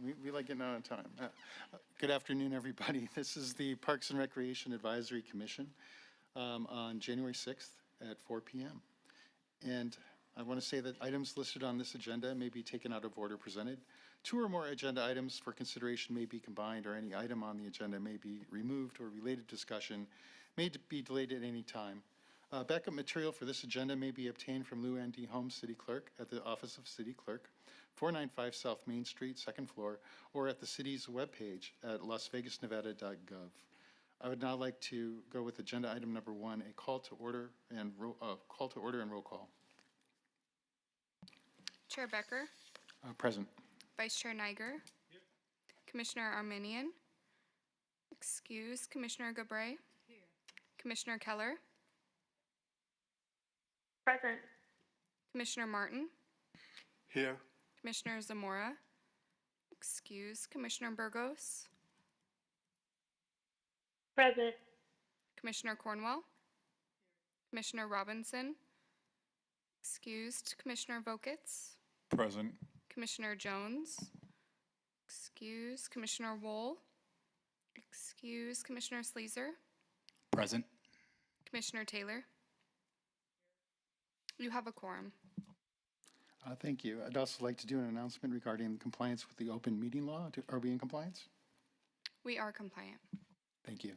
We like getting out on time. Good afternoon, everybody. This is the Parks and Recreation Advisory Commission on January 6th at 4 p.m. And I want to say that items listed on this agenda may be taken out of order presented. Two or more agenda items for consideration may be combined, or any item on the agenda may be removed, or related discussion may be delayed at any time. Backup material for this agenda may be obtained from Lou Ann D. Holmes, City Clerk, at the Office of City Clerk, 495 South Main Street, second floor, or at the city's webpage at lasvegasnevada.gov. I would now like to go with agenda item number 1, a call to order and roll call. Chair Becker, Present. Vice Chair Niger, Commissioner Armenian, excuse, Commissioner Gabray, Commissioner Keller, Present. Commissioner Martin, Here. Commissioner Zamora, excuse, Commissioner Burgos, Present. Commissioner Cornwell, Commissioner Robinson, excused, Commissioner Vokitz, Present. Commissioner Jones, excuse, Commissioner Wool, excuse, Commissioner Sleazer, Present. Commissioner Taylor. You have a quorum. Thank you. I'd also like to do an announcement regarding compliance with the open meeting law. Are we in compliance? We are compliant. Thank you.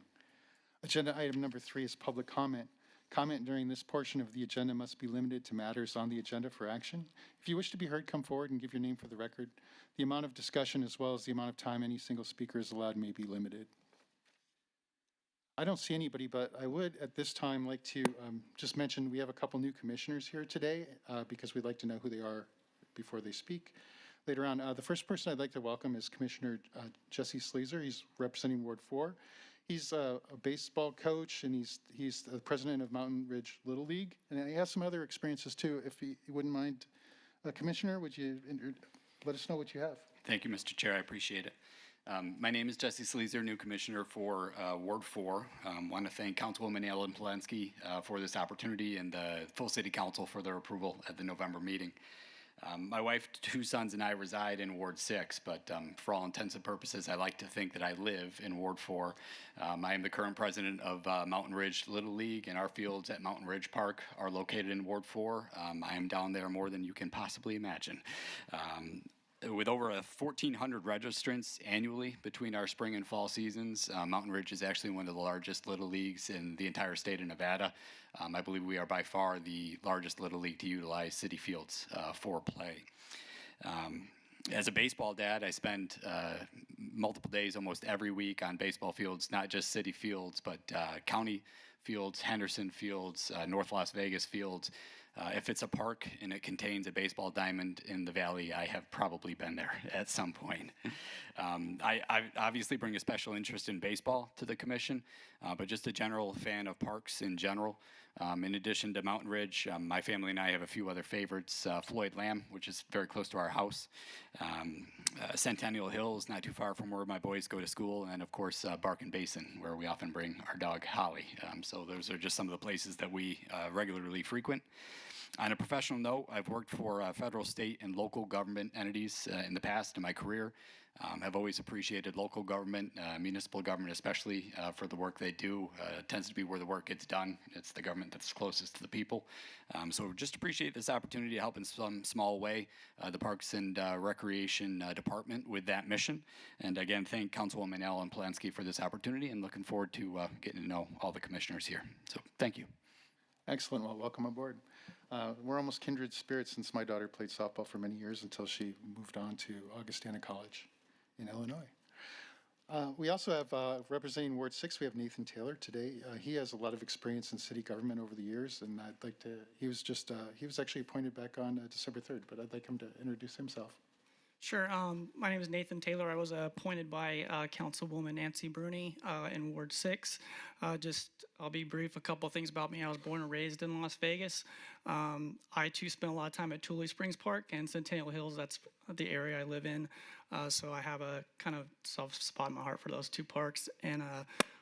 Agenda item number 3 is public comment. Comment during this portion of the agenda must be limited to matters on the agenda for action. If you wish to be heard, come forward and give your name for the record. The amount of discussion as well as the amount of time any single speaker is allowed may be limited. I don't see anybody, but I would at this time like to just mention we have a couple new commissioners here today because we'd like to know who they are before they speak later on. The first person I'd like to welcome is Commissioner Jesse Sleazer. He's representing Ward 4. He's a baseball coach, and he's the president of Mountain Ridge Little League, and he has some other experiences too. If you wouldn't mind, Commissioner, would you let us know what you have? Thank you, Mr. Chair. I appreciate it. My name is Jesse Sleazer, new commissioner for Ward 4. Want to thank Councilwoman Ellen Polensky for this opportunity and the full city council for their approval at the November meeting. My wife, 2 sons, and I reside in Ward 6, but for all intents and purposes, I like to think that I live in Ward 4. I am the current president of Mountain Ridge Little League, and our fields at Mountain Ridge Park are located in Ward 4. I am down there more than you can possibly imagine. With over 1,400 registrants annually between our spring and fall seasons, Mountain Ridge is actually one of the largest Little Leagues in the entire state of Nevada. I believe we are by far the largest Little League to utilize city fields for play. As a baseball dad, I spend multiple days almost every week on baseball fields, not just city fields, but county fields, Henderson fields, North Las Vegas fields. If it's a park and it contains a baseball diamond in the valley, I have probably been there at some point. I obviously bring a special interest in baseball to the commission, but just a general fan of parks in general. In addition to Mountain Ridge, my family and I have a few other favorites. Floyd Lamb, which is very close to our house. Centennial Hills, not too far from where my boys go to school. And of course, Barkin Basin, where we often bring our dog Holly. So those are just some of the places that we regularly frequent. On a professional note, I've worked for federal, state, and local government entities in the past in my career. I've always appreciated local government, municipal government especially, for the work they do. It tends to be where the work gets done. It's the government that's closest to the people. So just appreciate this opportunity to help in some small way the Parks and Recreation Department with that mission. And again, thank Councilwoman Ellen Polensky for this opportunity, and looking forward to getting to know all the commissioners here. So thank you. Excellent. Well, welcome aboard. We're almost kindred spirits since my daughter played softball for many years until she moved on to Augustana College in Illinois. We also have, representing Ward 6, we have Nathan Taylor today. He has a lot of experience in city government over the years, and I'd like to, he was actually appointed back on December 3rd, but I'd like him to introduce himself. Sure. My name is Nathan Taylor. I was appointed by Councilwoman Nancy Bruni in Ward 6. I'll be brief. A couple of things about me. I was born and raised in Las Vegas. I, too, spent a lot of time at Thule Springs Park and Centennial Hills. That's the area I live in. So I have a kind of soft spot in my heart for those two parks. And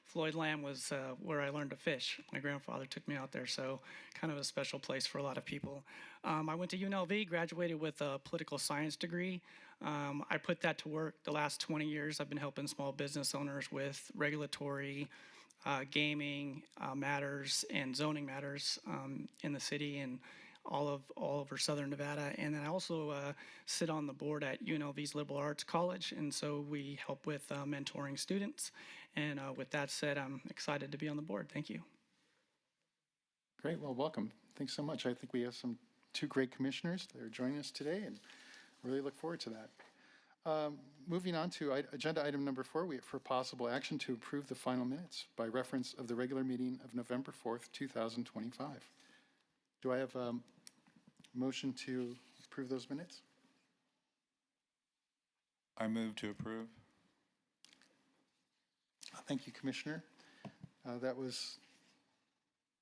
Floyd Lamb was where I learned to fish. My grandfather took me out there, so kind of a special place for a lot of people. I went to UNLV, graduated with a political science degree. I put that to work the last 20 years. I've been helping small business owners with regulatory, gaming matters and zoning matters in the city and all over Southern Nevada. And then I also sit on the board at UNLV's Liberal Arts College, and so we help with mentoring students. And with that said, I'm excited to be on the board. Thank you. Great, well, welcome. Thanks so much. I think we have two great commissioners that are joining us today, and really look forward to that. Moving on to agenda item number 4, for possible action to approve the final minutes by reference of the regular meeting of November 4th, 2025. Do I have a motion to approve those minutes? I move to approve. Thank you, Commissioner. That was,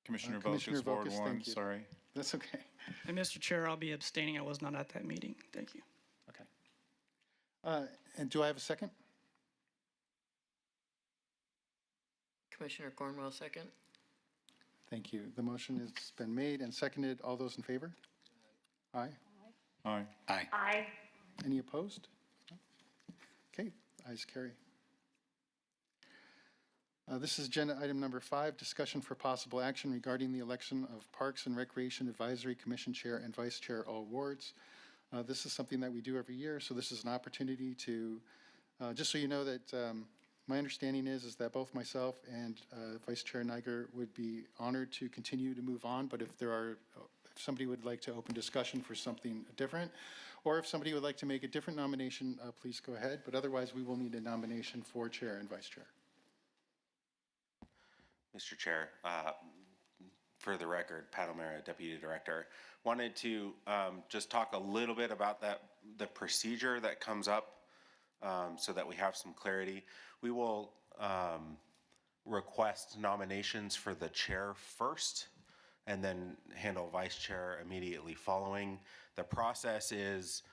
Commissioner Commissioner Vokus, Ward Vokus, 1, thank you. sorry. that's okay. And Mr. Chair, I'll be abstaining. I was not at that meeting. Thank you. Okay. And do I have a second? Commissioner Cornwell, second. Thank you. The motion has been made and seconded. All those in favor? Aye. Aye. Aye. Any opposed? Okay, ayes carry. This is agenda item number 5, discussion for possible action regarding the election of Parks and Recreation Advisory Commission Chair and Vice Chair, all wards. This is something that we do every year, so this is an opportunity to, just so you know that my understanding is that both myself and Vice Chair Niger would be honored to continue to move on, but if somebody would like to open discussion for something different, or if somebody would like to make a different nomination, please go ahead, but otherwise we will need a nomination for Chair and Vice Chair. Mr. Chair, for the record, Pat O'Mara, Deputy Director, wanted to just talk a little bit about the procedure that comes up so that we have some clarity. We will request nominations for the chair first and then handle vice chair immediately following. The process is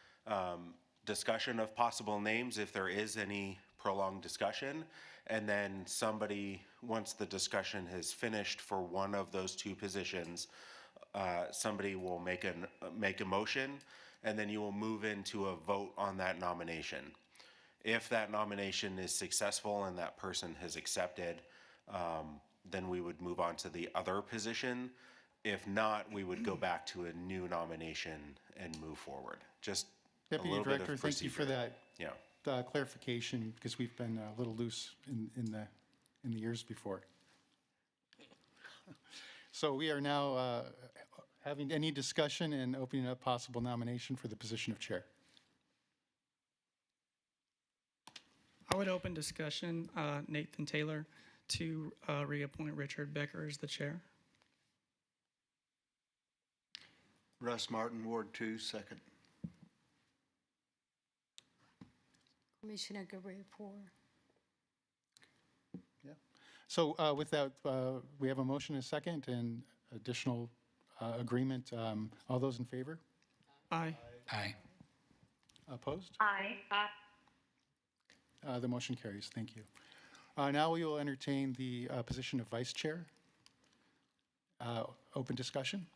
discussion of possible names if there is any prolonged discussion, and then somebody, once the discussion has finished for one of those two positions, somebody will make a motion, and then you will move into a vote on that nomination. If that nomination is successful and that person has accepted, then we would move on to the other position. If not, we would go back to a new nomination and move forward. Just Deputy a little Director, bit of thank you for procedure. that Yeah. clarification, because we've been a little loose in the years before. So we are now having any discussion and opening up possible nomination for the position of chair. I would open discussion, Nathan Taylor, to reappoint Richard Becker as the chair. Russ Martin, Ward 2, second. Commissioner Gabriel, 4. So with that, we have a motion and a second and additional agreement. All those in favor? Aye. Aye. Opposed? Aye. The motion carries. Thank you. Now we will entertain the position of vice chair. Open discussion.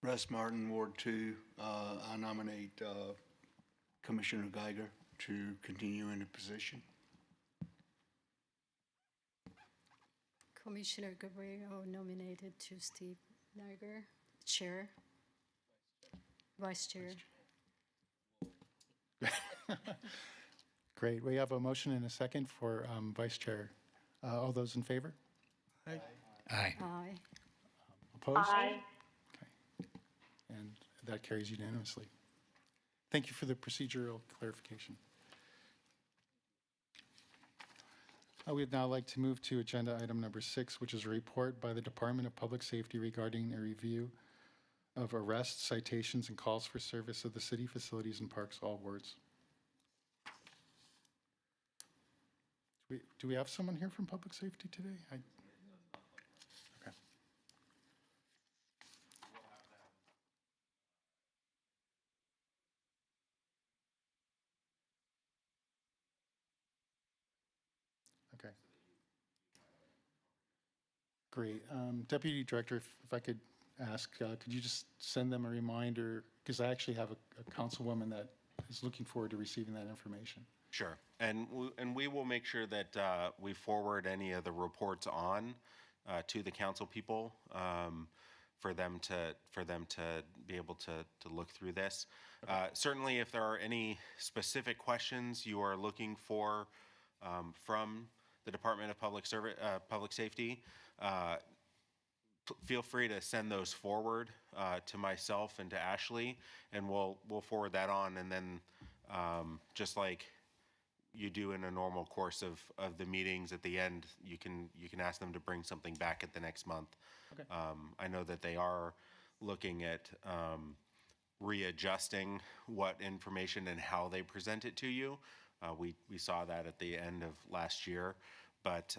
Russ Martin, Ward 2. I nominate Commissioner Geiger to continue in the position. Commissioner Gabriel nominated to Steve Niger, chair. Vice chair. Great. We have a motion and a second for vice chair. All those in favor? Aye. Aye. Aye. Opposed? Okay. And that carries unanimously. Thank you for the procedural clarification. We'd now like to move to agenda item number 6, which is a report by the Department of Public Safety regarding a review of arrests, citations, and calls for service of the city facilities and parks, all wards. Do we have someone here from Public Safety today? Okay. Great. Deputy Director, if I could ask, could you just send them a reminder? Because I actually have a councilwoman that is looking forward to receiving that information. Sure. And we will make sure that we forward any of the reports on to the council people for them to be able to look through this. Certainly, if there are any specific questions you are looking for from the Department of Public Safety, feel free to send those forward to myself and to Ashley, and we'll forward that on. And then just like you do in a normal course of the meetings at the end, you can ask them to bring something back at the next month. Okay. I know that they are looking at readjusting what information and how they present it to you. We saw that at the end of last year, but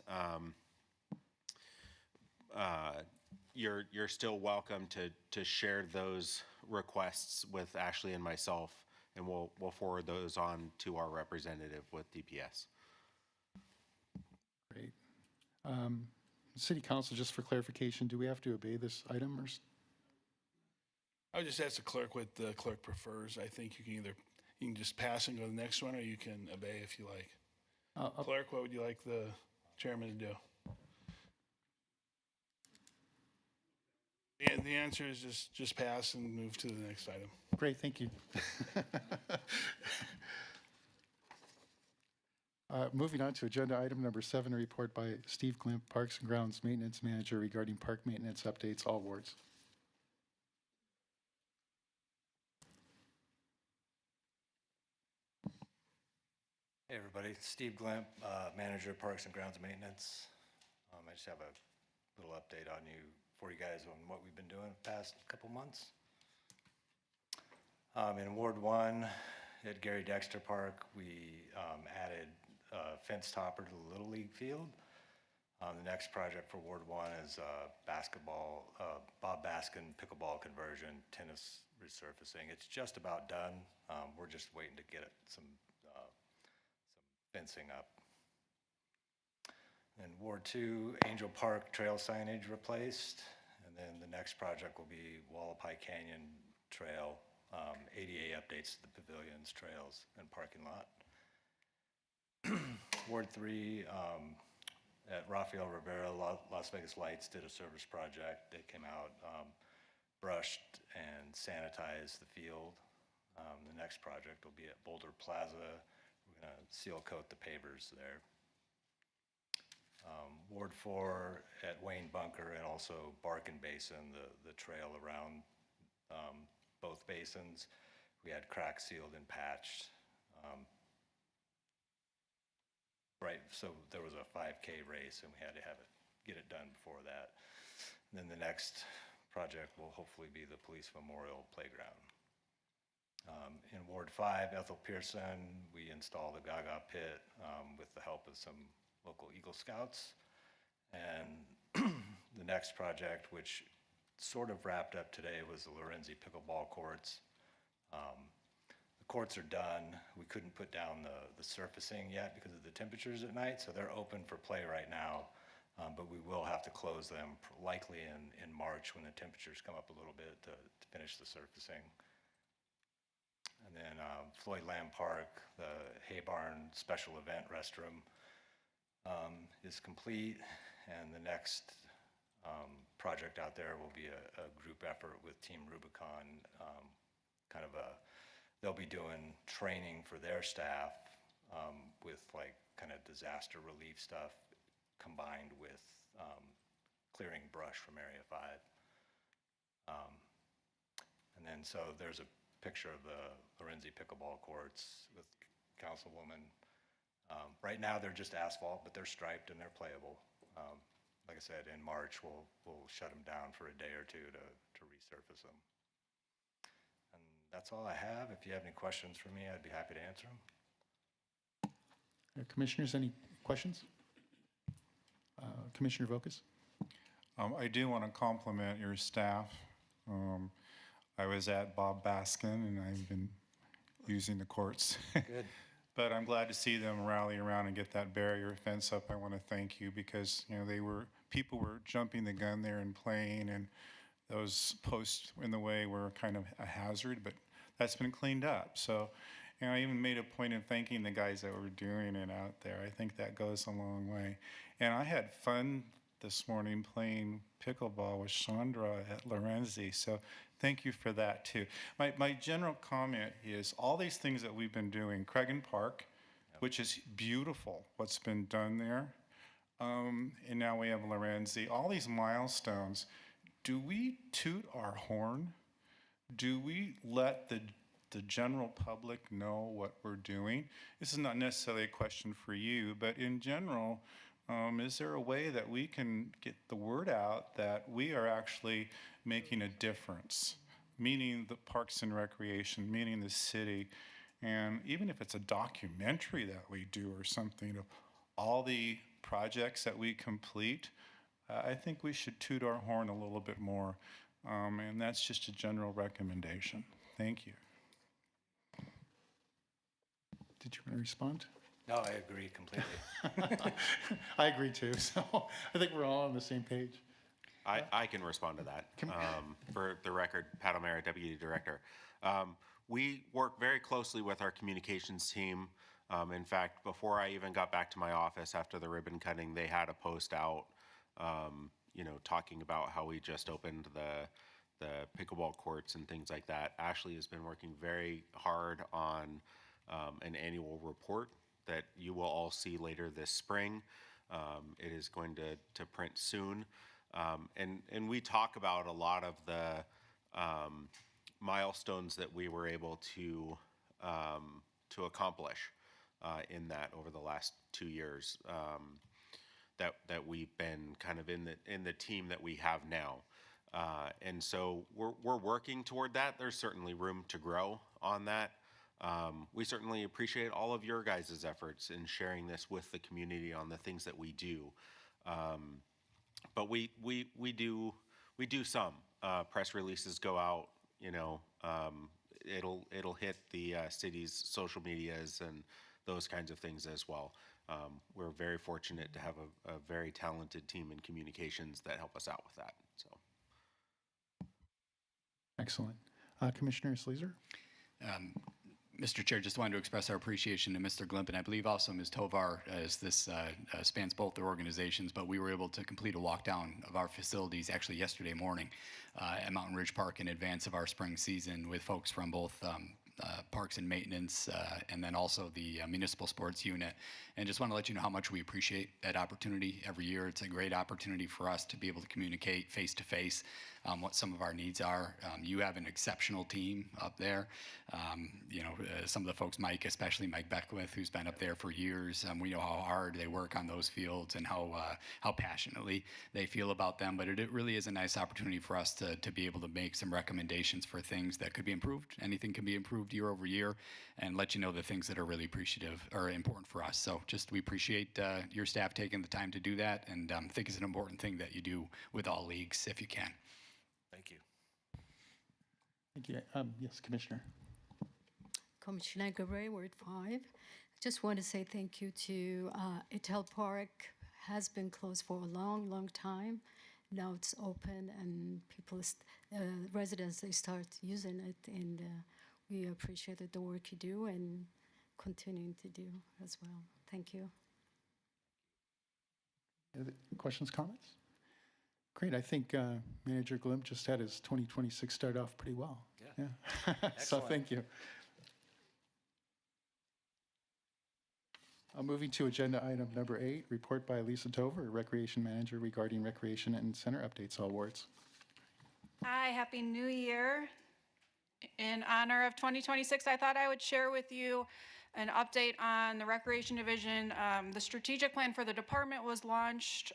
you're still welcome to share those requests with Ashley and myself, and we'll forward those on to our representative with DPS. Great. City Council, just for clarification, do we have to obey this item or? I would just ask the clerk what the clerk prefers. I think you can just pass and go to the next one, or you can obey if you like. Clerk, what would you like the chairman to do? And the answer is just pass and move to the next item. Great, thank you. Moving on to agenda item number 7, a report by Steve Glimp, Parks and Grounds Maintenance Manager regarding park maintenance updates, all wards. Hey everybody, Steve Glimp, Manager of Parks and Grounds Maintenance. I just have a little update for you guys on what we've been doing the past couple months. In Ward 1 at Gary Dexter Park, we added a fence topper to the Little League field. The next project for Ward 1 is basketball, Bob Baskin pickleball conversion, tennis resurfacing. It's just about done. We're just waiting to get some fencing up. In Ward 2, Angel Park trail signage replaced. And then the next project will be Wallapai Canyon Trail, ADA updates to the pavilions, trails, and parking lot. Ward 3, at Rafael Rivera, Las Vegas Lights did a service project. They came out, brushed and sanitized the field. The next project will be at Boulder Plaza. We're gonna seal coat the pavers there. Ward 4 at Wayne Bunker and also Barkin Basin, the trail around both basins. We had crack sealed and patched. Right, so there was a 5K race and we had to get it done before that. And then the next project will hopefully be the Police Memorial Playground. In Ward 5, Ethel Pearson, we installed a Gaga pit with the help of some local Eagle Scouts. And the next project, which sort of wrapped up today, was the Lorenzi pickleball courts. The courts are done. We couldn't put down the surfacing yet because of the temperatures at night, so they're open for play right now. But we will have to close them likely in March when the temperatures come up a little bit to finish the surfacing. And then Floyd Lamb Park, the Hay Barn special event restroom is complete. And the next project out there will be a group effort with Team Rubicon, they'll be doing training for their staff with like kind of disaster relief stuff combined with clearing brush from Area 5. And then so there's a picture of the Lorenzi pickleball courts with Councilwoman. Right now they're just asphalt, but they're striped and they're playable. Like I said, in March we'll shut them down for a day or two to resurface them. And that's all I have. If you have any questions for me, I'd be happy to answer them. Commissioners, any questions? Commissioner Vokas? I do want to compliment your staff. I was at Bob Baskin and I've been using the courts. Good. But I'm glad to see them rally around and get that barrier fence up. I want to thank you because, you know, people were jumping the gun there and playing, and those posts in the way were kind of a hazard, but that's been cleaned up. So, and I even made a point of thanking the guys that were doing it out there. I think that goes a long way. And I had fun this morning playing pickleball with Chandra at Lorenzi. So thank you for that too. My general comment is all these things that we've been doing, Cragen Park, which is beautiful, what's been done there. And now we have Lorenzi, all these milestones. Do we toot our horn? Do we let the general public know what we're doing? This is not necessarily a question for you, but in general, is there a way that we can get the word out that we are actually making a difference, meaning the Parks and Recreation, meaning the city, and even if it's a documentary that we do or something of all the projects that we complete, I think we should toot our horn a little bit more, and that's just a general recommendation. Thank you. Did you want to respond? No, I agree completely. I agree too, so I think we're all on the same page. I can respond to that. For the record, Pat O'Mara, Deputy Director. We work very closely with our communications team. In fact, before I even got back to my office after the ribbon cutting, they had a post out, you know, talking about how we just opened the pickleball courts and things like that. Ashley has been working very hard on an annual report that you will all see later this spring. It is going to print soon. And we talk about a lot of the milestones that we were able to accomplish in that over the last 2 years that we've been kind of in the team that we have now. And so we're working toward that. There's certainly room to grow on that. We certainly appreciate all of your guys' efforts in sharing this with the community on the things that we do. But we do some press releases go out, you know, it'll hit the city's social medias and those kinds of things as well. We're very fortunate to have a very talented team in communications that help us out with that. So, Excellent. Commissioner Sleazer? Mr. Chair, just wanted to express our appreciation to Mr. Glimp, and I believe also Ms. Tovar, as this spans both their organizations, but we were able to complete a walk down of our facilities actually yesterday morning at Mountain Ridge Park in advance of our spring season with folks from both Parks and Maintenance and then also the Municipal Sports Unit. And just want to let you know how much we appreciate that opportunity every year. It's a great opportunity for us to be able to communicate face to face what some of our needs are. You have an exceptional team up there. You know, some of the folks, Mike, especially Mike Beckwith, who's been up there for years. We know how hard they work on those fields and how passionately they feel about them. But it really is a nice opportunity for us to be able to make some recommendations for things that could be improved. Anything can be improved year over year, and let you know the things that are really appreciative or important for us. So just we appreciate your staff taking the time to do that, and think it's an important thing that you do with all leagues if you can. Thank you. Thank you. Yes, Commissioner. Commissioner Gabray, Ward 5. Just want to say thank you to Etel Park. Has been closed for a long, long time. Now it's open and people, residents, they start using it, and we appreciate the work you do and continuing to do as well. Thank you. Other questions, comments? Great. I think Manager Glimp just had his 2026 start off pretty well. Yeah. So thank you. Moving to agenda item number 8, report by Lisa Tover, Recreation Manager regarding Recreation and Center updates, all wards. Hi, Happy New Year. In honor of 2026, I thought I would share with you an update on the Recreation Division. The strategic plan for the department was launched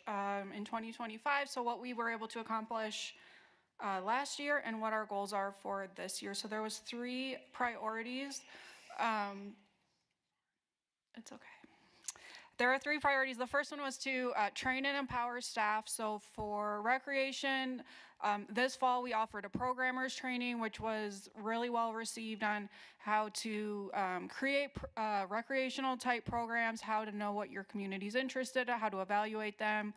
in 2025, so what we were able to accomplish last year and what our goals are for this year. So there was 3 priorities. It's okay. There are three priorities. The first one was to train and empower staff. So for recreation, this fall we offered a programmers training, which was really well received on how to create recreational type programs, how to know what your community's interested in, how to evaluate them,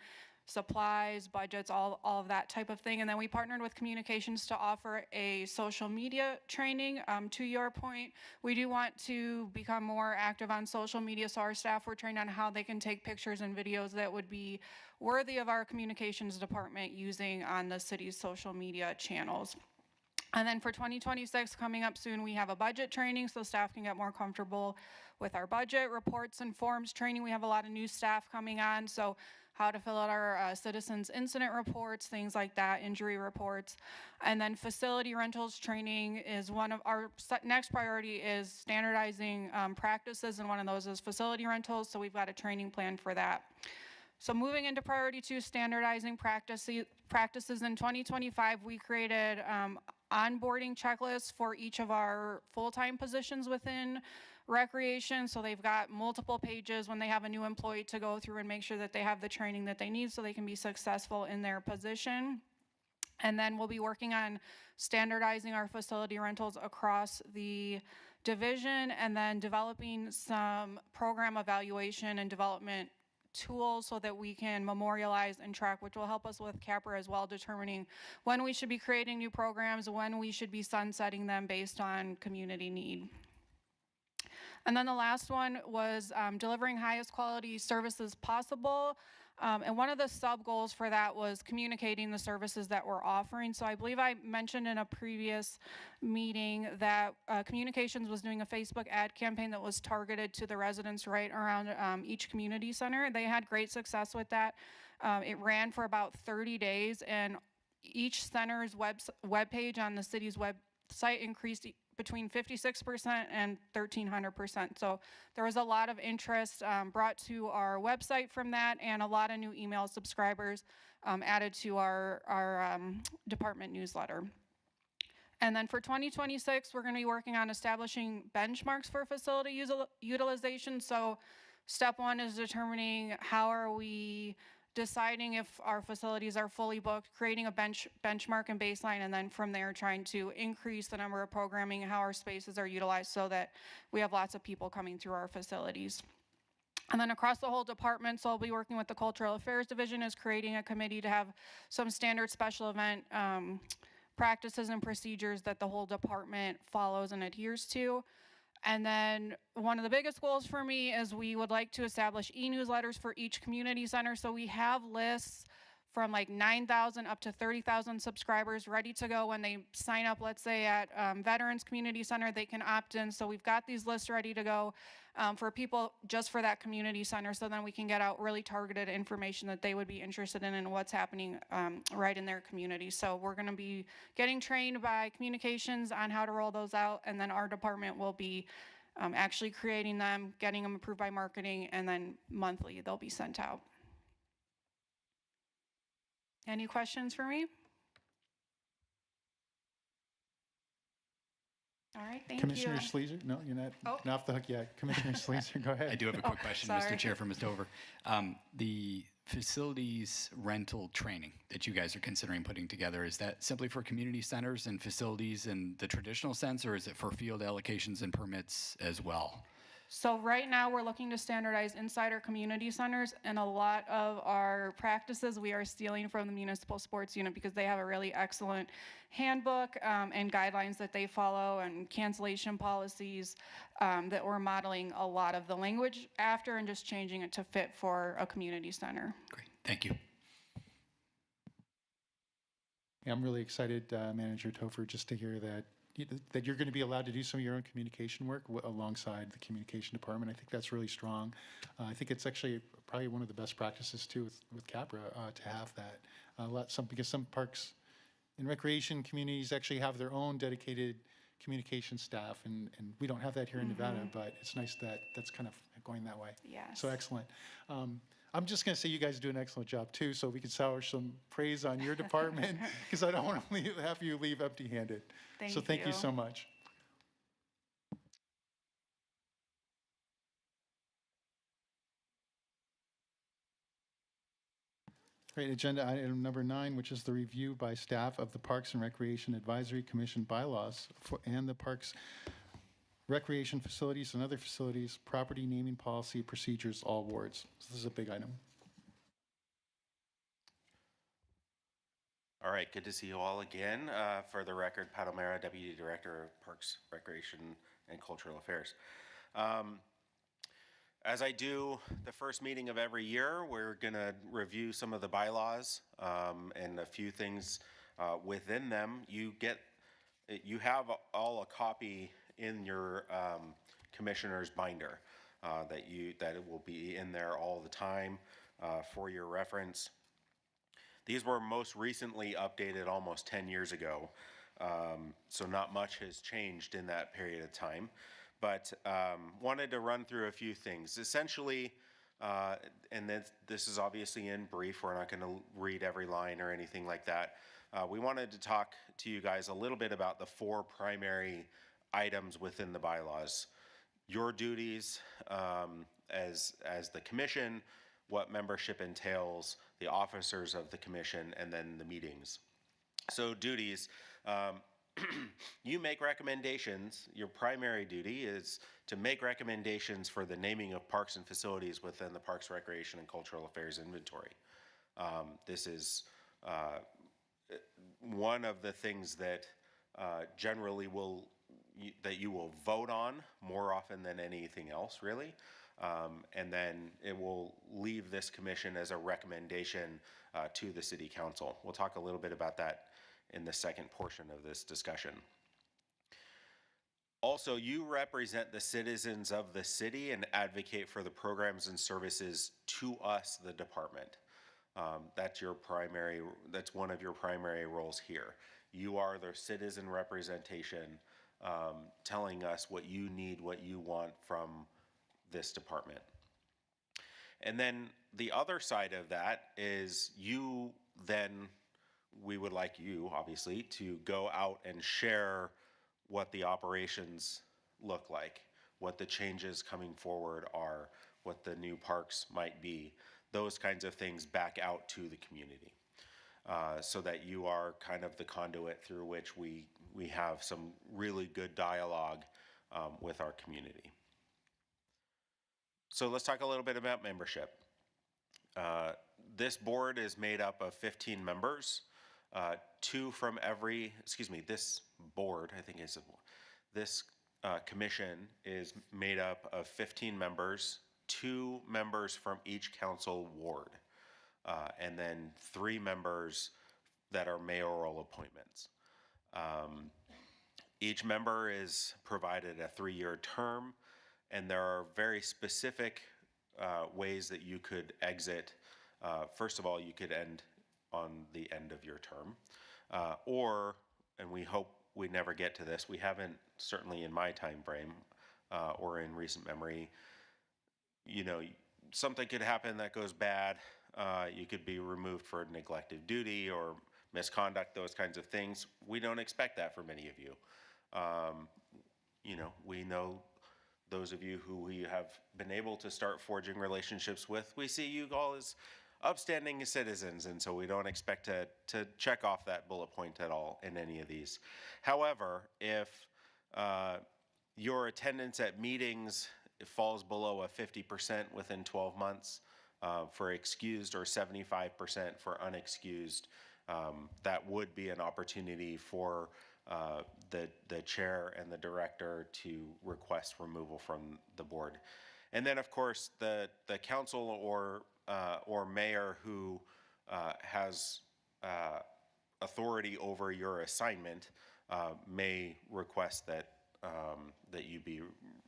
supplies, budgets, all of that type of thing. And then we partnered with communications to offer a social media training. To your point, we do want to become more active on social media, so our staff were trained on how they can take pictures and videos that would be worthy of our communications department using on the city's social media channels. And then for 2026, coming up soon, we have a budget training so staff can get more comfortable with our budget, reports and forms training. We have a lot of new staff coming on, so how to fill out our citizens incident reports, things like that, injury reports. And then facility rentals training is one of our next priority is standardizing practices, and one of those is facility rentals, so we've got a training plan for that. So moving into priority 2, standardizing practices in 2025, we created onboarding checklists for each of our full-time positions within recreation. So they've got multiple pages when they have a new employee to go through and make sure that they have the training that they need so they can be successful in their position. And then we'll be working on standardizing our facility rentals across the division, and then developing some program evaluation and development tools so that we can memorialize and track, which will help us with CAPRA as well, determining when we should be creating new programs, when we should be sunsetting them based on community need. And then the last one was delivering highest quality services possible. And one of the sub goals for that was communicating the services that we're offering. So I believe I mentioned in a previous meeting that communications was doing a Facebook ad campaign that was targeted to the residents right around each community center. They had great success with that. It ran for about 30 days, and each center's webpage on the city's website increased between 56% and 1,300%. So there was a lot of interest brought to our website from that, and a lot of new email subscribers added to our department newsletter. And then for 2026, we're going to be working on establishing benchmarks for facility utilization. So step 1 is determining how are we deciding if our facilities are fully booked, creating a benchmark and baseline, and then from there trying to increase the number of programming and how our spaces are utilized so that we have lots of people coming through our facilities. And then across the whole department, so I'll be working with the Cultural Affairs Division, is creating a committee to have some standard special event practices and procedures that the whole department follows and adheres to. And then one of the biggest goals for me is we would like to establish e-newsletters for each community center. So we have lists from like 9,000 up to 30,000 subscribers ready to go when they sign up. Let's say at Veterans Community Center, they can opt in. So we've got these lists ready to go for people just for that community center, so then we can get out really targeted information that they would be interested in and what's happening right in their community. So we're going to be getting trained by communications on how to roll those out, and then our department will be actually creating them, getting them approved by marketing, and then monthly they'll be sent out. Any questions for me? All right, thank Commissioner you. Sleazer? No, you're not, Oh. not off the hook yet. Commissioner Sleazer, go ahead. I do have a quick question, sorry. Mr. Chair, for Ms. Dover. The facilities rental training that you guys are considering putting together, is that simply for community centers and facilities in the traditional sense, or is it for field allocations and permits as well? So right now we're looking to standardize inside our community centers, and a lot of our practices we are stealing from the municipal sports unit because they have a really excellent handbook and guidelines that they follow, and cancellation policies that we're modeling a lot of the language after and just changing it to fit for a community center. Great, thank you. Yeah, I'm really excited, Manager Topher, just to hear that you're going to be allowed to do some of your own communication work alongside the communication department. I think that's really strong. I think it's actually probably one of the best practices too with CAPRA to have that. Because some parks and recreation communities actually have their own dedicated communication staff, and we don't have that here in Nevada, but it's nice that that's kind of going that way. Yes. So excellent. I'm just going to say you guys do an excellent job too, so we can shower some praise on your department, because I don't want to have you leave empty-handed. So thank you so much. Great. Agenda item number 9, which is the review by staff of the Parks and Recreation Advisory Commission bylaws and the Parks, Recreation Facilities and other facilities, property naming policy, procedures, all wards. So this is a big item. All right, good to see you all again. For the record, Pat O'Mara, Deputy Director of Parks, Recreation, and Cultural Affairs. As I do the first meeting of every year, we're going to review some of the bylaws and a few things within them. You have all a copy in your commissioner's binder that it will be in there all the time for your reference. These were most recently updated almost 10 years ago, so not much has changed in that period of time. But wanted to run through a few things. Essentially, and this is obviously in brief, we're not going to read every line or anything like that. We wanted to talk to you guys a little bit about the 4 primary items within the bylaws. Your duties as the commission, what membership entails, the officers of the commission, and then the meetings. So duties, you make recommendations. Your primary duty is to make recommendations for the naming of parks and facilities within the Parks, Recreation, and Cultural Affairs inventory. This is one of the things that generally that you will vote on more often than anything else, really. And then it will leave this commission as a recommendation to the city council. We'll talk a little bit about that in the second portion of this discussion. Also, you represent the citizens of the city and advocate for the programs and services to us, the department. That's one of your primary roles here. You are the citizen representation, telling us what you need, what you want from this department. And then the other side of that is we would like you, obviously, to go out and share what the operations look like, what the changes coming forward are, what the new parks might be, those kinds of things back out to the community, so that you are kind of the conduit through which we have some really good dialogue with our community. So let's talk a little bit about membership. This board is made up of 15 members. This board, I think this commission is made up of 15 members, 2 members from each council ward, and then 3 members that are mayoral appointments. Each member is provided a 3-year term, and there are very specific ways that you could exit. First of all, you could end on the end of your term, and we hope we never get to this. We haven't, certainly in my time frame or in recent memory. Something could happen that goes bad. You could be removed for neglect of duty or misconduct, those kinds of things. We don't expect that for many of you. We know those of you who we have been able to start forging relationships with, we see you all as upstanding citizens, and so we don't expect to check off that bullet point at all in any of these. However, if your attendance at meetings falls below a 50% within 12 months for excused or 75% for unexcused, that would be an opportunity for the chair and the director to request removal from the board. And then, of course, the council or mayor who has authority over your assignment may request that you be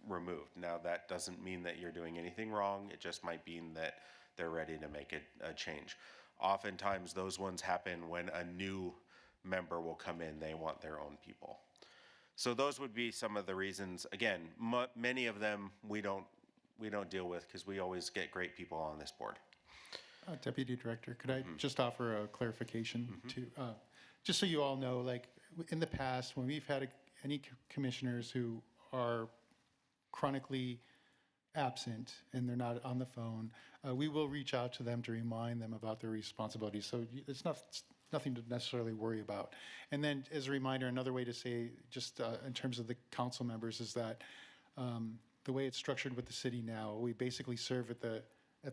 removed. Now, that doesn't mean that you're doing anything wrong. It just might mean that they're ready to make a change. Oftentimes, those ones happen when a new member will come in. They want their own people. So those would be some of the reasons. Again, many of them we don't deal with because we always get great people on this board. Deputy Director, could I just offer a clarification to, just so you all know, like in the past, when we've had any commissioners who are chronically absent and they're not on the phone, we will reach out to them to remind them about their responsibilities. So it's nothing to necessarily worry about. And then as a reminder, another way to say, just in terms of the council members, is that the way it's structured with the city now, we basically serve at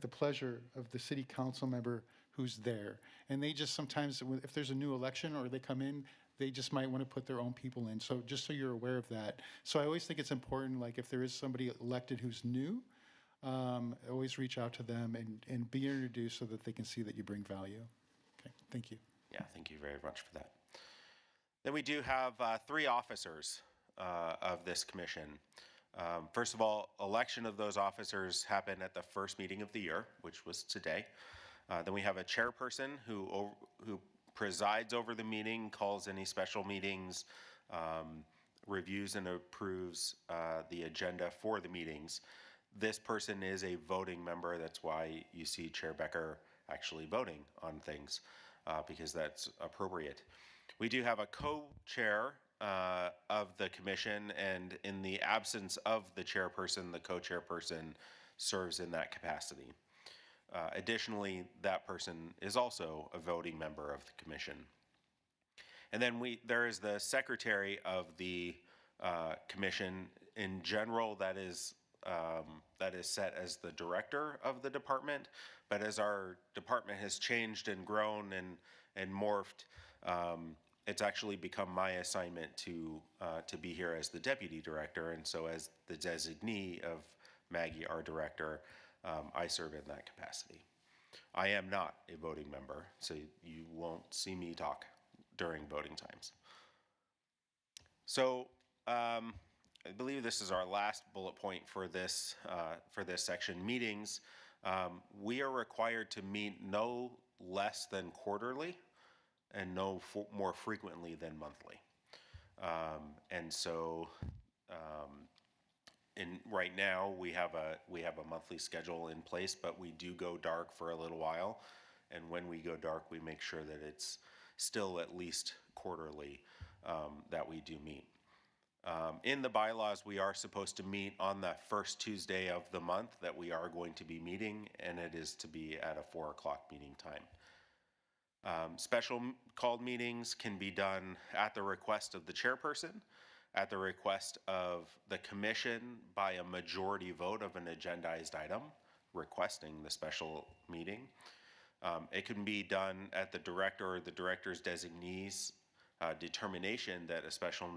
the pleasure of the city council member who's there. And they just sometimes, if there's a new election or they come in, they just might want to put their own people in. So just so you're aware of that. So I always think it's important, like if there is somebody elected who's new, always reach out to them and be introduced so that they can see that you bring value. Okay, thank you. Yeah, thank you very much for that. Then we do have 3 officers of this commission. First of all, election of those officers happen at the first meeting of the year, which was today. Then we have a chairperson who presides over the meeting, calls any special meetings, reviews and approves the agenda for the meetings. This person is a voting member. That's why you see Chair Becker actually voting on things, because that's appropriate. We do have a co-chair of the commission, and in the absence of the chairperson, the co-chairperson serves in that capacity. Additionally, that person is also a voting member of the commission. And then there is the secretary of the commission. In general, that is set as the director of the department. But as our department has changed and grown and morphed, it's actually become my assignment to be here as the deputy director. And so as the designee of Maggie, our director, I serve in that capacity. I am not a voting member, so you won't see me talk during voting times. So I believe this is our last bullet point for this section, meetings. We are required to meet no less than quarterly and no more frequently than monthly. And so right now we have a monthly schedule in place, but we do go dark for a little while. And when we go dark, we make sure that it's still at least quarterly that we do meet. In the bylaws, we are supposed to meet on the first Tuesday of the month that we are going to be meeting, and it is to be at a 4 o'clock meeting time. Special called meetings can be done at the request of the chairperson, at the request of the commission by a majority vote of an agendized item requesting the special meeting. It can be done at the director or the director's designee's determination that a special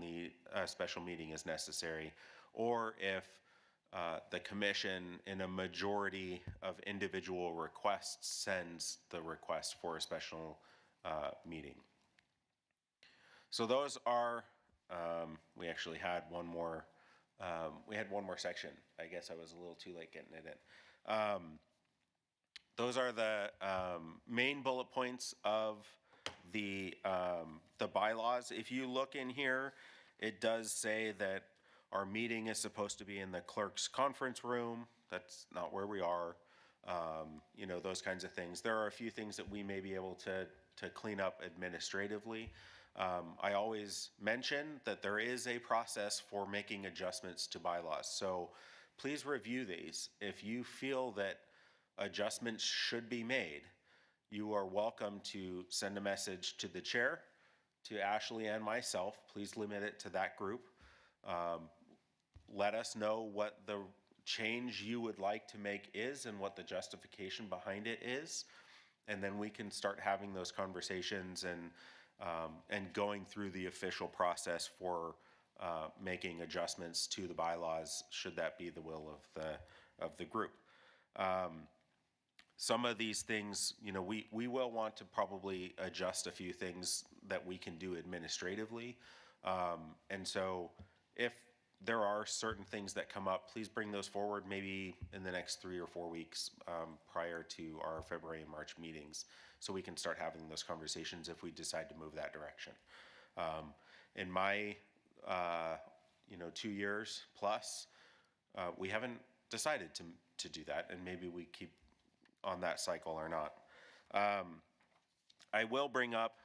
meeting is necessary, or if the commission in a majority of individual requests sends the request for a special meeting. So those are, we actually had one more, section. I guess I was a little too late getting it in. Those are the main bullet points of the bylaws. If you look in here, it does say that our meeting is supposed to be in the clerk's conference room. That's not where we are. You know, those kinds of things. There are a few things that we may be able to clean up administratively. I always mention that there is a process for making adjustments to bylaws. So please review these. If you feel that adjustments should be made, you are welcome to send a message to the chair, to Ashley and myself. Please limit it to that group. Let us know what the change you would like to make is and what the justification behind it is. And then we can start having those conversations and going through the official process for making adjustments to the bylaws, should that be the will of the group. Some of these things, you know, we will want to probably adjust a few things that we can do administratively. And so if there are certain things that come up, please bring those forward maybe in the next 3 or 4 weeks prior to our February and March meetings, so we can start having those conversations if we decide to move that direction. In my 2 years plus, we haven't decided to do that, and maybe we keep on that cycle or not. I will bring up,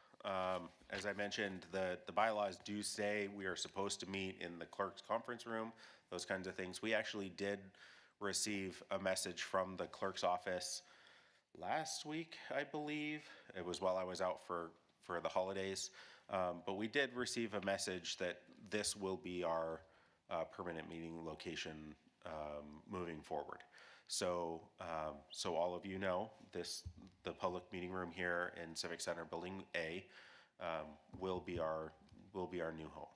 as I mentioned, the bylaws do say we are supposed to meet in the clerk's conference room, those kinds of things. We actually did receive a message from the clerk's office last week, I believe. It was while I was out for the holidays. But we did receive a message that this will be our permanent meeting location moving forward. So, so all of you know, the public meeting room here in Civic Center Building A will be our new home.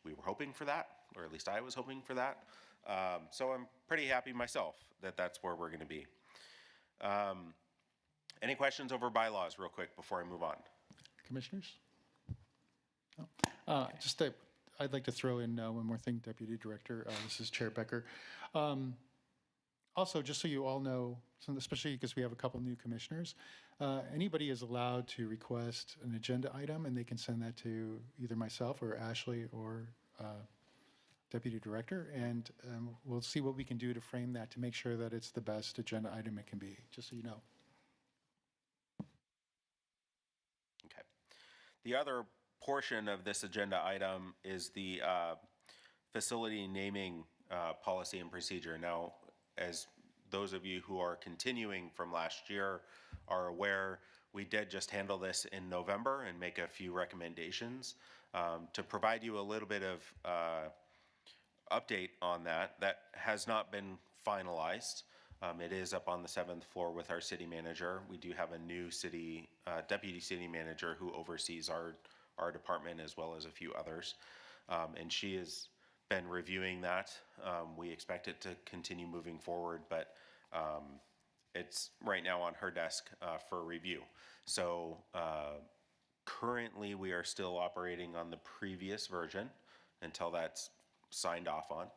We were hoping for that, or at least I was hoping for that. So I'm pretty happy myself that that's where we're going to be. Any questions over bylaws real quick before I move on? Commissioners? No? I'd like to throw in one more thing, Deputy Director. This is Chair Becker. Also, just so you all know, especially because we have a couple new commissioners, anybody is allowed to request an agenda item, and they can send that to either myself or Ashley or Deputy Director, and we'll see what we can do to frame that to make sure that it's the best agenda item it can be, just so you know. Okay. The other portion of this agenda item is the facility naming policy and procedure. Now, as those of you who are continuing from last year are aware, we did just handle this in November and make a few recommendations. To provide you a little bit of update on that, that has not been finalized. It is up on the 7th floor with our city manager. We do have a new deputy city manager who oversees our department as well as a few others. And she has been reviewing that. We expect it to continue moving forward, but it's right now on her desk for review. So currently we are still operating on the previous version until that's signed off on.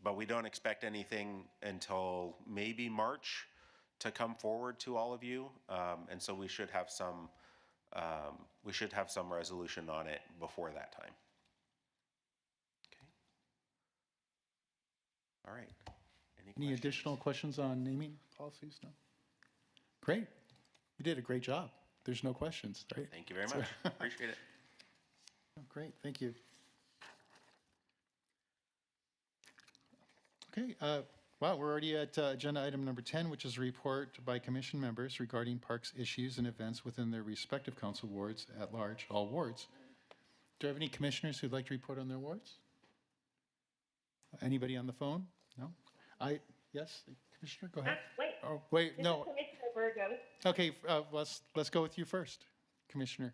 But we don't expect anything until maybe March to come forward to all of you. And so we should have some resolution on it before that time. Okay. All right. Any additional questions on naming policies? No? Great. You did a great job. There's no questions, right? Thank you very much. Appreciate it. Oh, great. Thank you. Okay. Wow, we're already at agenda item number 10, which is a report by commission members regarding parks issues and events within their respective council wards at large, all wards. Do I have any commissioners who'd like to report on their wards? Anybody on the phone? No? Yes, Commissioner, go ahead. Wait. Oh, wait, This no. is Commissioner Burgos. Okay, let's go with you first, Commissioner.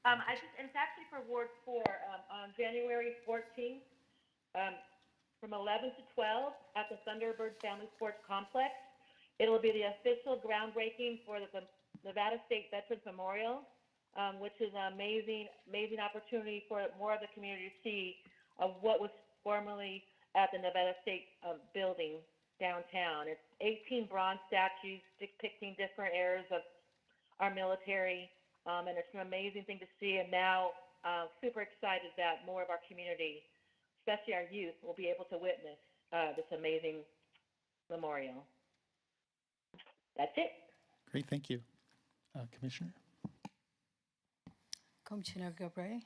It's actually for Ward 4, on January 14th, from 11 to 12 at the Thunderbird Family Sports Complex. It'll be the official groundbreaking for the Nevada State Veterans Memorial, which is an amazing opportunity for more of the community to see what was formerly at the Nevada State building downtown. It's 18 bronze statues depicting different eras of our military, and it's an amazing thing to see. And now, super excited that more of our community, especially our youth, will be able to witness this amazing memorial. That's it. Great, thank you. Commissioner? Commissioner Gabriel.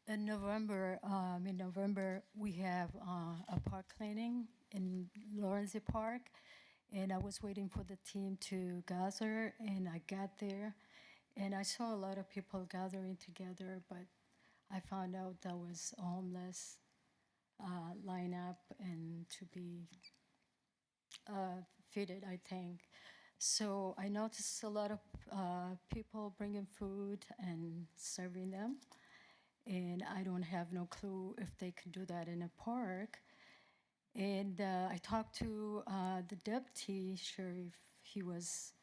In November, we have a park cleaning in Lawrence Park, and I was waiting for the team to gather, and I got there, and I saw a lot of people gathering together, but I found out that was homeless line up and to be fitted, I think. So I noticed a lot of people bringing food and serving them. And I don't have no clue if they can do that in a park. And I talked to the deputy sheriff. He was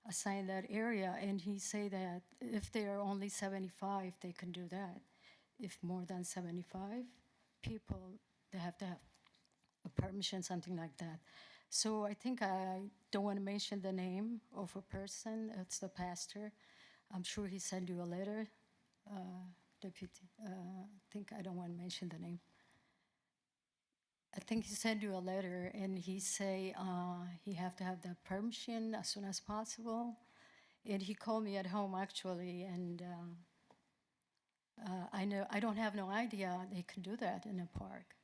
assigned that area, and he said that if they are only 75, they can do that. If more than 75 people, they have to have a permission, something like that. So I think I don't want to mention the name of a person. It's the pastor. I'm sure he sent you a letter. Deputy, I think I don't want to mention the name. I think he sent you a letter, and he say he have to have the permission as soon as possible. And he called me at home actually, and I don't have no idea they can do that in a park.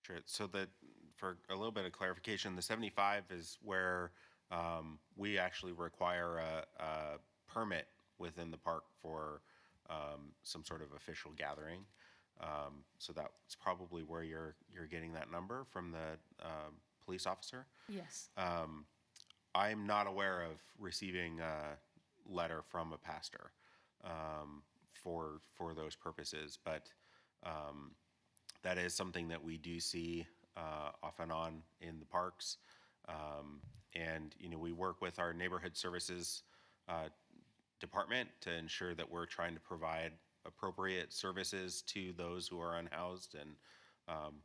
Sure. So that, for a little bit of clarification, the 75 is where we actually require a permit within the park for some sort of official gathering. So that's probably where you're getting that number from the police officer. Yes. I'm not aware of receiving a letter from a pastor for those purposes, but that is something that we do see off and on in the parks. And, you know, we work with our neighborhood services department to ensure that we're trying to provide appropriate services to those who are unhoused and,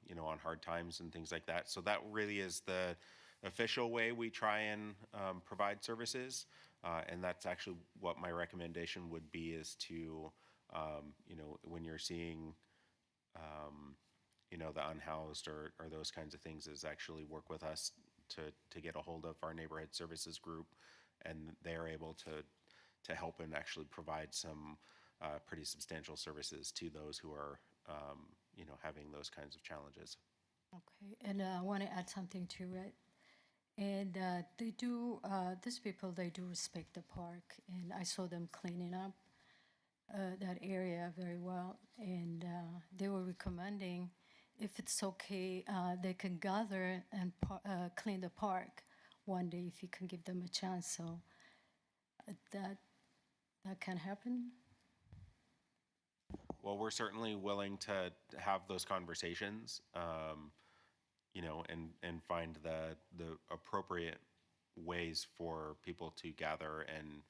you know, on hard times and things like that. So that really is the official way we try and provide services. And that's actually what my recommendation would be, is to, you know, when you're seeing, you know, the unhoused or those kinds of things, is actually work with us to get a hold of our neighborhood services group, and they're able to help and actually provide some pretty substantial services to those who are, you know, having those kinds of challenges. Okay, and I want to add something to it. And they do, these people, they do respect the park, and I saw them cleaning up that area very well. And they were recommending, if it's okay, they can gather and clean the park one day if you can give them a chance. So that can happen. Well, we're certainly willing to have those conversations, you know, and find the appropriate ways for people to gather and,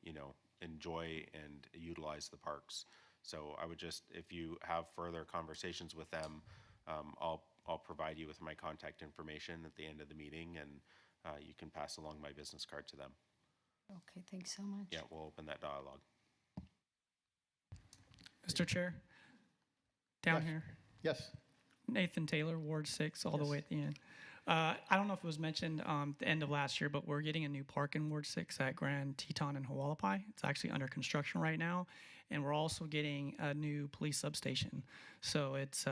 you know, enjoy and utilize the parks. So I would just, if you have further conversations with them, I'll provide you with my contact information at the end of the meeting, and you can pass along my business card to them. Okay, thanks so much. Yeah, we'll open that dialogue. Mr. Chair, down here, Yes. Nathan Taylor, Ward 6, all the Yes. way at the end. I don't know if it was mentioned the end of last year, but we're getting a new park in Ward 6 at Grand Teton and Hualapai. It's actually under construction right now, and we're also getting a new police substation. So it's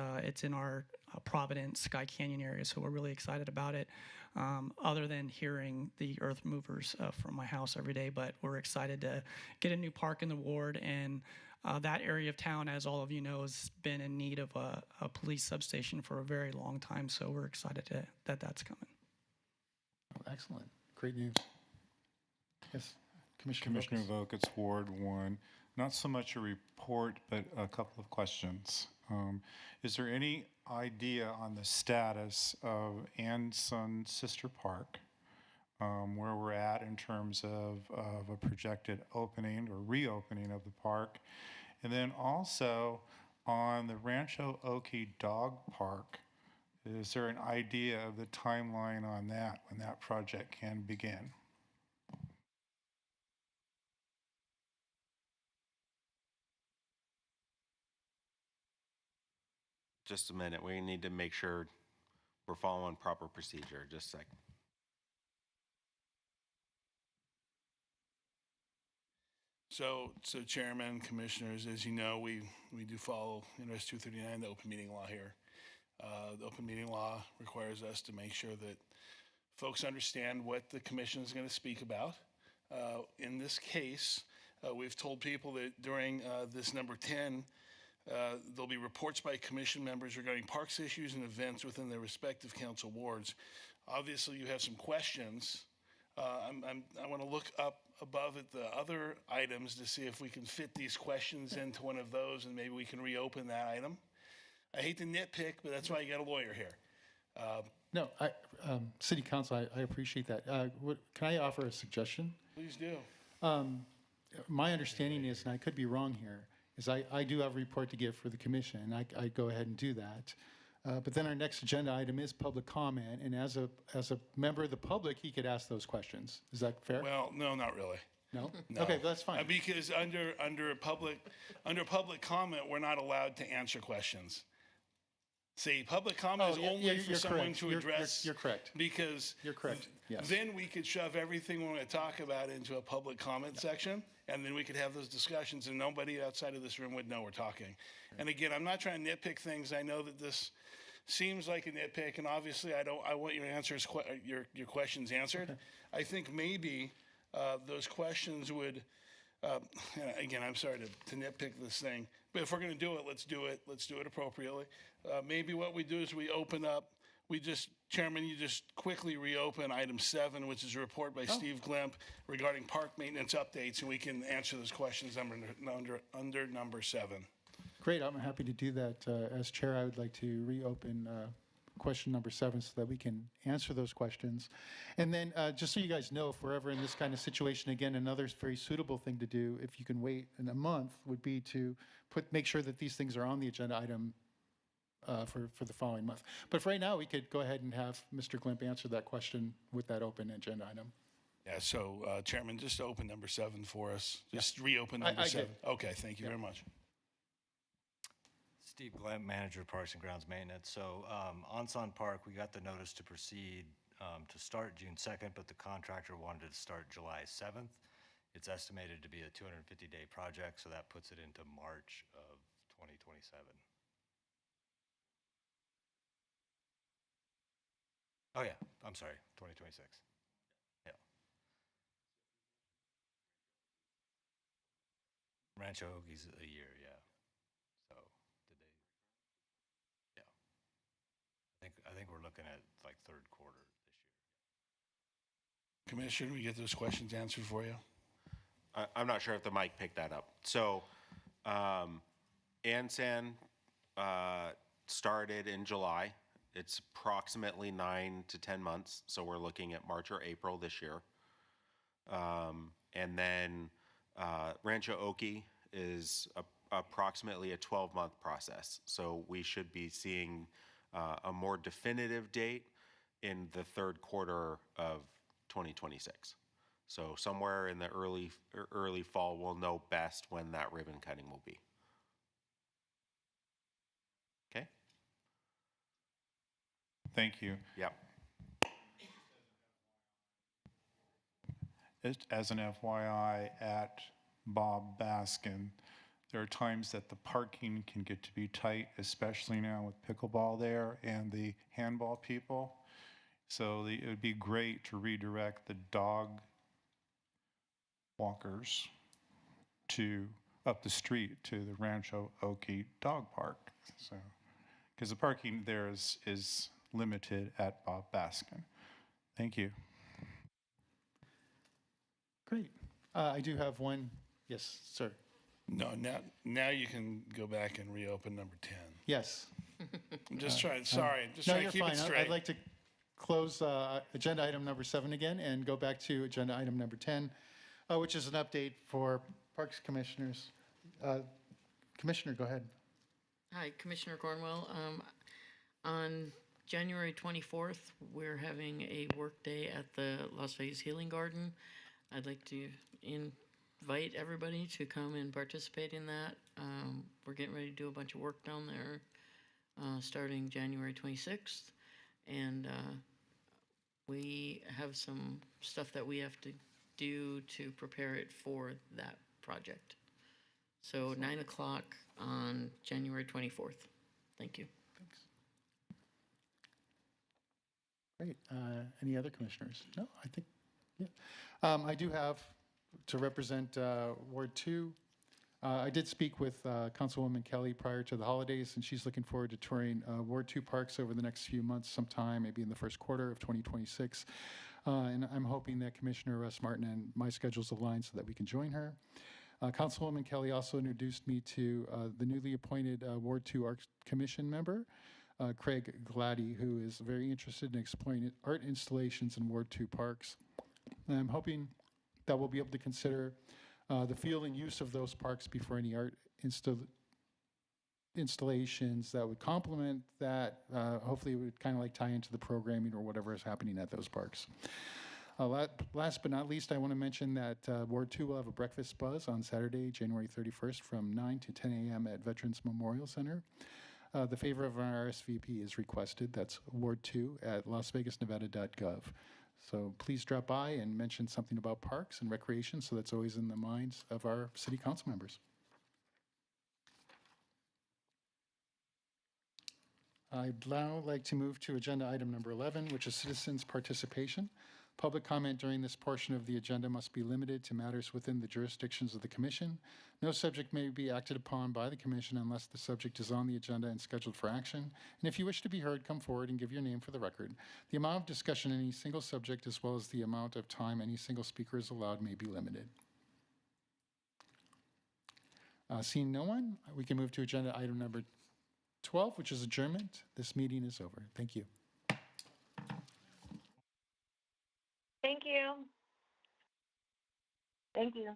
in our Providence, Sky Canyon area, so we're really excited about it. Other than hearing the earth movers from my house every day, but we're excited to get a new park in the ward, and that area of town, as all of you know, has been in need of a police substation for a very long time, so we're excited that that's coming. Oh, excellent. Great news. Yes, Commissioner Vocus. Vogt, it's Ward 1. Not so much a report, but a couple of questions. Is there any idea on the status of Anson Sister Park, where we're at in terms of a projected opening or reopening of the park? And then also on the Rancho Okie Dog Park, is there an idea of the timeline on that, when that project can begin? Just a minute. We need to make sure we're following proper procedure. Just a second. So Chairman, Commissioners, as you know, we do follow NRS 239, the open meeting law here. The open meeting law requires us to make sure that folks understand what the commission is going to speak about. In this case, we've told people that during this number 10, there'll be reports by commission members regarding parks issues and events within their respective council wards. Obviously, you have some questions. I want to look up above at the other items to see if we can fit these questions into one of those, and maybe we can reopen that item. I hate to nitpick, but that's why you got a lawyer here. No, City Council, I appreciate that. Can I offer a suggestion? Please do. My understanding is, and I could be wrong here, is I do have a report to give for the commission, and I go ahead and do that. But then our next agenda item is public comment, and as a member of the public, he could ask those questions. Is that fair? Well, no, not really. No? No. Okay, that's fine. Because under public comment, we're not allowed to answer questions. See, public comment is only for someone correct. to address. You're correct. Because You're correct, yes. then we could shove everything we want to talk about into a public comment section, and then we could have those discussions, and nobody outside of this room would know we're talking. And again, I'm not trying to nitpick things. I know that this seems like a nitpick, and obviously I want your answers, your questions answered. I think maybe those questions would, again, I'm sorry to nitpick this thing, but if we're going to do it, let's do it. Let's do it appropriately. Maybe what we do is we open up, Chairman, you just quickly reopen item 7, which is a report by Steve Glimp regarding park maintenance updates, and we can answer those questions under number 7. Great, I'm happy to do that. As chair, I would like to reopen question number 7 so that we can answer those questions. And then just so you guys know, if we're ever in this kind of situation again, another very suitable thing to do, if you can wait in a month, would be to make sure that these things are on the agenda item for the following month. But for right now, we could go ahead and have Mr. Glimp answer that question with that open agenda item. Yeah, so Chairman, just open number 7 for us. Just reopen number 7. Okay, thank you very much. Steve Glenn, Manager of Parks and Grounds Maintenance. So Onson Park, we got the notice to proceed to start June 2nd, but the contractor wanted to start July 7th. It's estimated to be a 250-day project, so that puts it into March of 2027. Oh yeah, I'm sorry, 2026. Yeah. Rancho Hoagie's a year, yeah. So did they? Yeah. I think we're looking at like third quarter this year. Commissioner, we get those questions answered for you? I'm not sure if the mic picked that up. So, ANSAN started in July. It's approximately 9 to 10 months, so we're looking at March or April this year. And then Rancho Hoagie is approximately a 12-month process. So we should be seeing a more definitive date in the third quarter of 2026. So somewhere in the early fall, we'll know best when that ribbon cutting will be. Okay? Thank you. Yep. As an FYI, at Bob Baskin, there are times that the parking can get to be tight, especially now with pickleball there and the handball people. So it would be great to redirect the dog walkers up the street to the Rancho Hoagie Dog Park. So, because the parking there is limited at Bob Baskin. Thank you. Great. I do have one. Yes, sir. No, now you can go back and reopen number 10. Yes. I'm just trying, sorry, just No, trying you're to keep fine. it straight. I'd like to close agenda item number 7 again and go back to agenda item number 10, which is an update for Parks Commissioners. Commissioner, go ahead. Hi, Commissioner Cornwell. On January 24th, we're having a work day at the Las Vegas Healing Garden. I'd like to invite everybody to come and participate in that. We're getting ready to do a bunch of work down there starting January 26th. And we have some stuff that we have to do to prepare it for that project. So 9 o'clock on January 24th. Thank you. Thanks. Great. Any other commissioners? No, I think, yeah. I do have to represent Ward 2. I did speak with Councilwoman Kelly prior to the holidays, and she's looking forward to touring Ward 2 parks over the next few months sometime, maybe in the first quarter of 2026. And I'm hoping that Commissioner Russ Martin and my schedules align so that we can join her. Councilwoman Kelly also introduced me to the newly appointed Ward 2 Art Commission member, Craig Gladdy, who is very interested in exploring art installations in Ward 2 parks. And I'm hoping that we'll be able to consider the feel and use of those parks before any art installations that would complement that. Hopefully it would kind of like tie into the programming or whatever is happening at those parks. Last but not least, I want to mention that Ward 2 will have a breakfast buzz on Saturday, January 31st from 9 to 10 a.m. at Veterans Memorial Center. The favor of an RSVP is requested. That's Ward 2 at lasvegasnevada.gov. So please drop by and mention something about parks and recreation, so that's always in the minds of our city council members. I'd now like to move to agenda item number 11, which is citizens' participation. Public comment during this portion of the agenda must be limited to matters within the jurisdictions of the commission. No subject may be acted upon by the commission unless the subject is on the agenda and scheduled for action. And if you wish to be heard, come forward and give your name for the record. The amount of discussion in any single subject, as well as the amount of time any single speaker is allowed, may be limited. Seeing no one, we can move to agenda item number 12, which is adjournment. This meeting is over. Thank you. Thank you. Thank you.